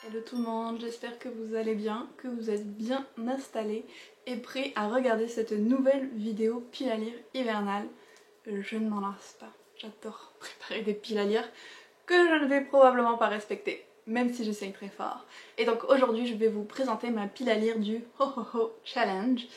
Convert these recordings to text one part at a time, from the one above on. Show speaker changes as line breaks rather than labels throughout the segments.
Hello tout le monde, j'espère que vous allez bien, que vous êtes bien installés et prêts à regarder cette nouvelle vidéo pile à lire hivernale. Je ne m'en lasse pas, j'adore préparer des piles à lire que je ne vais probablement pas respecter, même si j'essaye très fort. Et donc aujourd'hui je vais vous présenter ma pile à lire du Ho Ho Ho Challenge.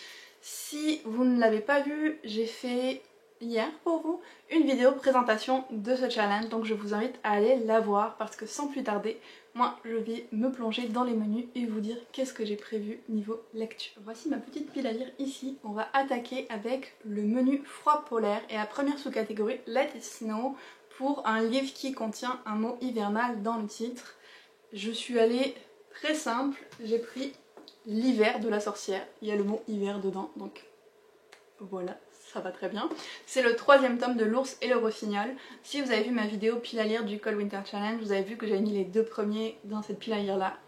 Si vous ne l'avez pas vu, j'ai fait hier pour vous une vidéo présentation de ce challenge, donc je vous invite à aller la voir parce que sans plus tarder, moi je vais me plonger dans les menus et vous dire qu'est-ce que j'ai prévu niveau lecture. Voici ma petite pile à lire ici, on va attaquer avec le menu froid polaire et la première sous-catégorie Let It Snow pour un livre qui contient un mot hivernal dans le titre. Je suis allée très simple, j'ai pris l'hiver de la sorcière, il y a le mot hiver dedans donc voilà. Ça va très bien. C'est le troisième tome de L'Ours et le Rossignol. Si vous avez vu ma vidéo pile à lire du Cold Winter Challenge, vous avez vu que j'avais mis les deux premiers dans cette pile à lire là.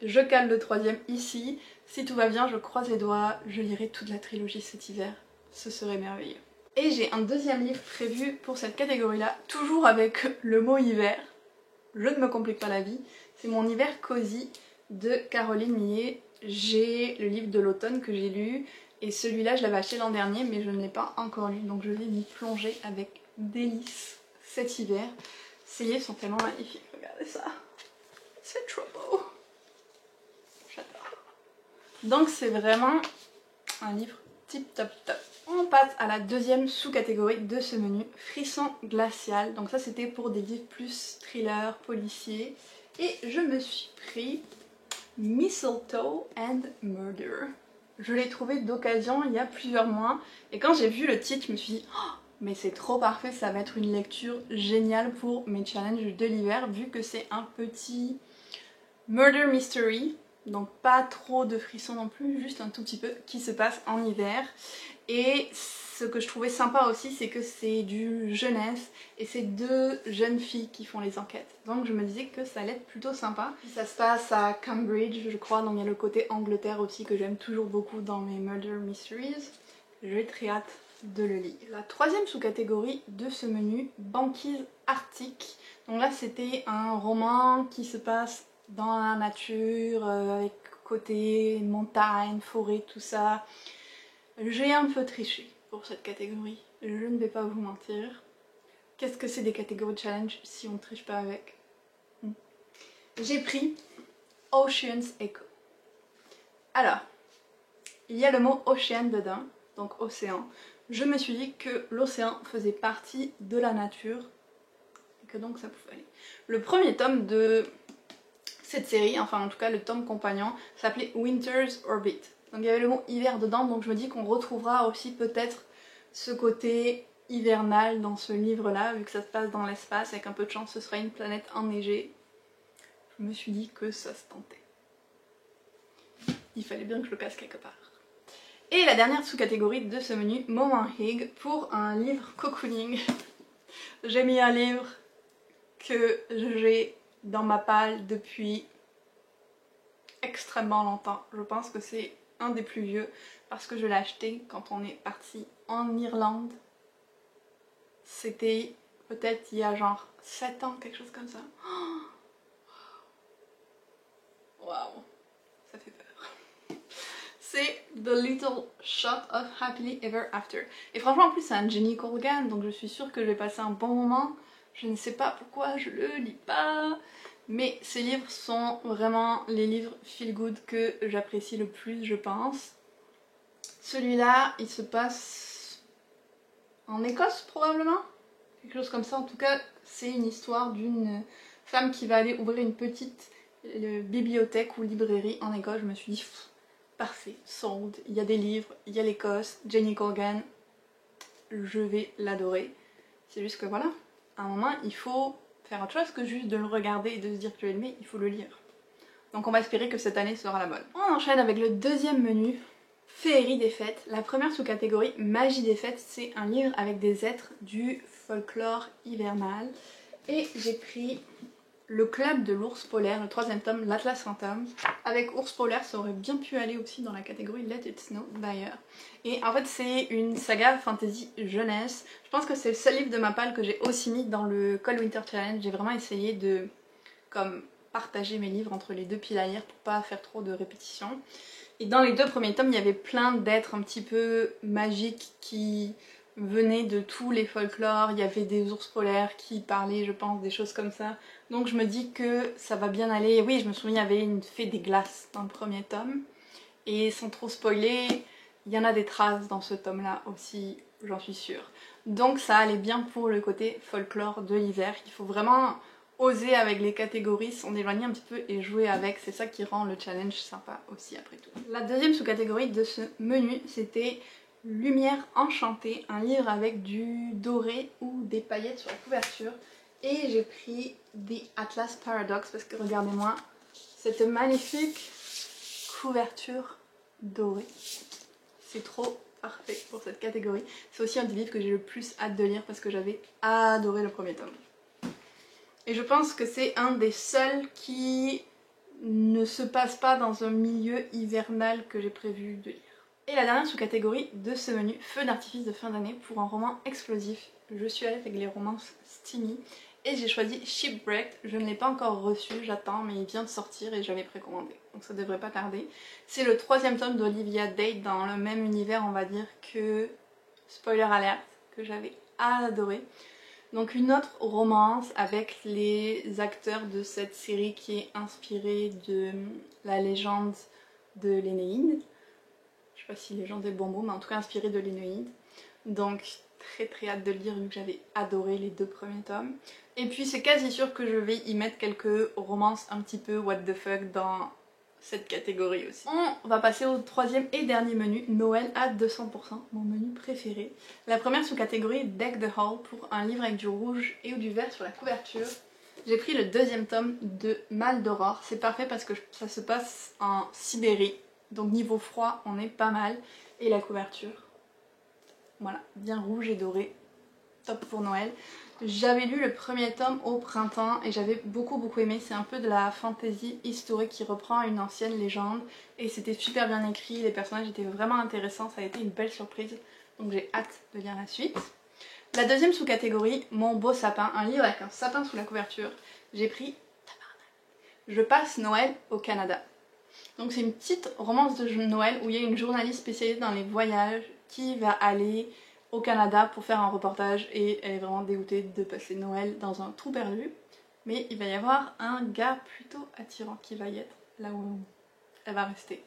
Je cale le troisième ici. Si tout va bien, je croise les doigts, je lirai toute la trilogie cet hiver. Ce serait merveilleux. Et j'ai un deuxième livre prévu pour cette catégorie là, toujours avec le mot hiver. Je ne me complique pas la vie. C'est mon hiver cosy de Caroline Millet. J'ai le livre de l'automne que j'ai lu. Et celui-là, je l'avais acheté l'an dernier, mais je ne l'ai pas encore lu, donc je vais m'y plonger avec délice cet hiver. Ces livres sont tellement magnifiques, regardez ça. C'est trop beau. J'adore. Donc c'est vraiment un livre tip top top. On passe à la deuxième sous-catégorie de ce menu, Frisson glacial. Donc ça c'était pour des livres plus thriller, policiers. Et je me suis pris Mistletoe and Murder. Je l'ai trouvé d'occasion il y a plusieurs mois et quand j'ai vu le titre je me suis dit oh, mais c'est trop parfait, ça va être une lecture géniale pour mes challenges de l'hiver vu que c'est un petit murder mystery, donc pas trop de frissons non plus, juste un tout petit peu, qui se passe en hiver. Et ce que je trouvais sympa aussi, c'est que c'est du jeunesse et c'est deux jeunes filles qui font les enquêtes. Donc je me disais que ça allait être plutôt sympa. Ça se passe à Cambridge, je crois, donc il y a le côté Angleterre aussi que j'aime toujours beaucoup dans mes murder mysteries. J'ai très hâte de le lire. La troisième sous-catégorie de ce menu, Banquise arctique. Donc là c'était un roman qui se passe dans la nature, avec côté montagne, forêt, tout ça. J'ai un peu triché pour cette catégorie, je ne vais pas vous mentir. Qu'est-ce que c'est des catégories de challenge si on ne triche pas avec? J'ai pris Ocean's Echo. Alors, il y a le mot ocean dedans, donc océan. Je me suis dit que l'océan faisait partie de la nature et que donc ça pouvait aller. Le premier tome de cette série, enfin en tout cas le tome compagnon, s'appelait Winter's Orbit. Donc il y avait le mot hiver dedans, donc je me dis qu'on retrouvera aussi peut-être ce côté hivernal dans ce livre-là, vu que ça se passe dans l'espace, avec un peu de chance ce sera une planète enneigée. Je me suis dit que ça se tentait. Il fallait bien que je le casse quelque part. Et la dernière sous-catégorie de ce menu, Moment Hig, pour un livre cocooning. J'ai mis un livre que j'ai dans ma palle depuis extrêmement longtemps. Je pense que c'est un des plus vieux parce que je l'ai acheté quand on est parti en Irlande. C'était peut-être il y a genre 7 ans, quelque chose comme ça. Waouh, ça fait peur. C'est The Little Shot of Happily Ever After. Et franchement en plus c'est un Jenny Colgan, donc je suis sûre que je vais passer un bon moment. Je ne sais pas pourquoi je le lis pas. Mais ces livres sont vraiment les livres feel good que j'apprécie le plus, je pense. Celui-là, il se passe en Écosse probablement, quelque chose comme ça. En tout cas, c'est une histoire d'une femme qui va aller ouvrir une petite bibliothèque ou librairie en Écosse. Je me suis dit, parfait, sold. Il y a des livres, il y a l'Écosse, Jenny Colgan, je vais l'adorer. C'est juste que voilà, à un moment, il faut faire autre chose que juste de le regarder et de se dire que tu l'aimes, il faut le lire. Donc on va espérer que cette année sera la bonne. On enchaîne avec le deuxième menu, Féerie des fêtes. La première sous-catégorie, Magie des fêtes, c'est un livre avec des êtres du folklore hivernal. Et j'ai pris Le Club de l'Ours Polaire, le troisième tome, l'Atlas Fantôme. Avec Ours Polaire, ça aurait bien pu aller aussi dans la catégorie Let It Snow d'ailleurs. Et en fait c'est une saga fantasy jeunesse. Je pense que c'est le seul livre de ma palle que j'ai aussi mis dans le Cold Winter Challenge. J'ai vraiment essayé de partager mes livres entre les deux piles à lire pour pas faire trop de répétitions. Et dans les deux premiers tomes, il y avait plein d'êtres un petit peu magiques qui venaient de tous les folklores. Il y avait des ours polaires qui parlaient, je pense, des choses comme ça. Donc je me dis que ça va bien aller. Oui, je me souviens, il y avait une fée des glaces dans le premier tome. Et sans trop spoiler, il y en a des traces dans ce tome-là aussi, j'en suis sûre. Donc ça allait bien pour le côté folklore de l'hiver. Il faut vraiment oser avec les catégories, s'en éloigner un petit peu et jouer avec. C'est ça qui rend le challenge sympa aussi après tout. La deuxième sous-catégorie de ce menu, c'était Lumière enchantée, un livre avec du doré ou des paillettes sur la couverture. Et j'ai pris The Atlas Paradox parce que regardez-moi cette magnifique couverture dorée. C'est trop parfait pour cette catégorie. C'est aussi un des livres que j'ai le plus hâte de lire parce que j'avais adoré le premier tome. Et je pense que c'est un des seuls qui ne se passe pas dans un milieu hivernal que j'ai prévu de lire. Et la dernière sous-catégorie de ce menu, Feu d'artifice de fin d'année pour un roman explosif. Je suis allée avec les romances steamy et j'ai choisi Shipwrecked. Je ne l'ai pas encore reçu, j'attends, mais il vient de sortir et j'avais précommandé, donc ça devrait pas tarder. C'est le troisième tome d'Olivia Date dans le même univers, on va dire, que Spoiler Alert, que j'avais adoré. Donc une autre romance avec les acteurs de cette série qui est inspirée de la légende de l'Énéide. Je sais pas si légende est le bon mot, mais en tout cas inspirée de l'Énéide. Donc très hâte de le lire vu que j'avais adoré les deux premiers tomes. Et puis c'est quasi sûr que je vais y mettre quelques romances un petit peu what the fuck dans cette catégorie aussi. On va passer au troisième et dernier menu, Noël à 200%, mon menu préféré. La première sous-catégorie, Deck the Hall, pour un livre avec du rouge et du vert sur la couverture. J'ai pris le deuxième tome de Mal d'Aurore. C'est parfait parce que ça se passe en Sibérie, donc niveau froid on est pas mal. Et la couverture, voilà, bien rouge et doré, top pour Noël. J'avais lu le premier tome au printemps et j'avais beaucoup aimé. C'est un peu de la fantasy historique qui reprend une ancienne légende et c'était super bien écrit, les personnages étaient vraiment intéressants, ça a été une belle surprise, donc j'ai hâte de lire la suite. La deuxième sous-catégorie, Mon beau sapin, un livre avec un sapin sous la couverture. J'ai pris Je passe Noël au Canada. Donc c'est une petite romance de Noël où il y a une journaliste spécialisée dans les voyages qui va aller au Canada pour faire un reportage et elle est vraiment dégoûtée de passer Noël dans un trou perdu. Mais il va y avoir un gars plutôt attirant qui va y être là où elle va rester.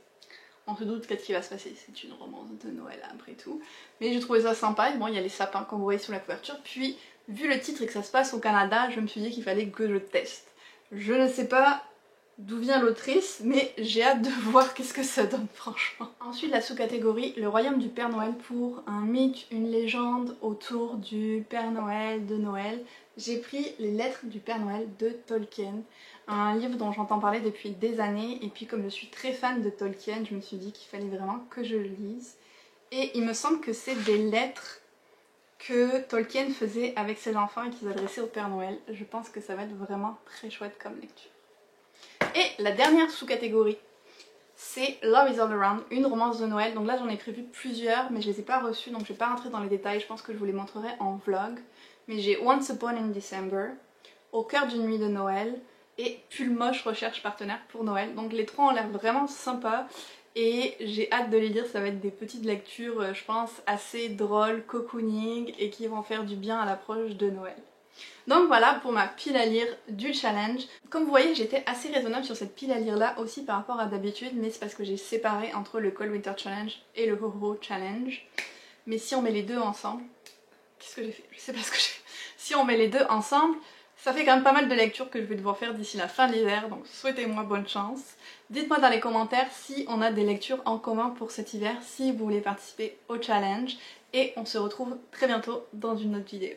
On se doute qu'est-ce qui va se passer, c'est une romance de Noël après tout. Mais j'ai trouvé ça sympa, et bon il y a les sapins comme vous voyez sur la couverture. Puis vu le titre et que ça se passe au Canada, je me suis dit qu'il fallait que je teste. Je ne sais pas d'où vient l'autrice, mais j'ai hâte de voir qu'est-ce que ça donne franchement. Ensuite la sous-catégorie, le royaume du Père Noël pour un mythe, une légende autour du Père Noël, de Noël. J'ai pris Les Lettres du Père Noël de Tolkien, un livre dont j'entends parler depuis des années et puis comme je suis très fan de Tolkien, je me suis dit qu'il fallait vraiment que je le lise. Et il me semble que c'est des lettres que Tolkien faisait avec ses enfants et qu'ils adressaient au Père Noël. Je pense que ça va être vraiment très chouette comme lecture. Et la dernière sous-catégorie, c'est Love is All Around, une romance de Noël. Donc là j'en ai prévu plusieurs mais je les ai pas reçues donc je vais pas rentrer dans les détails, je pense que je vous les montrerai en vlog. Mais j'ai Once Upon in December, Au cœur d'une nuit de Noël et Pull moche recherche partenaire pour Noël. Donc les trois ont l'air vraiment sympas et j'ai hâte de les lire, ça va être des petites lectures je pense assez drôles, cocooning et qui vont faire du bien à l'approche de Noël. Donc voilà pour ma pile à lire du challenge. Comme vous voyez j'étais assez raisonnable sur cette pile à lire là aussi par rapport à d'habitude, mais c'est parce que j'ai séparé entre le Cold Winter Challenge et le Ho Ho Challenge. Mais si on met les deux ensemble, qu'est-ce que j'ai fait? Je sais pas ce que j'ai fait. Si on met les deux ensemble, ça fait quand même pas mal de lectures que je vais devoir faire d'ici la fin de l'hiver, donc souhaitez-moi bonne chance. Dites-moi dans les commentaires si on a des lectures en commun pour cet hiver, si vous voulez participer au challenge, et on se retrouve très bientôt dans une autre vidéo.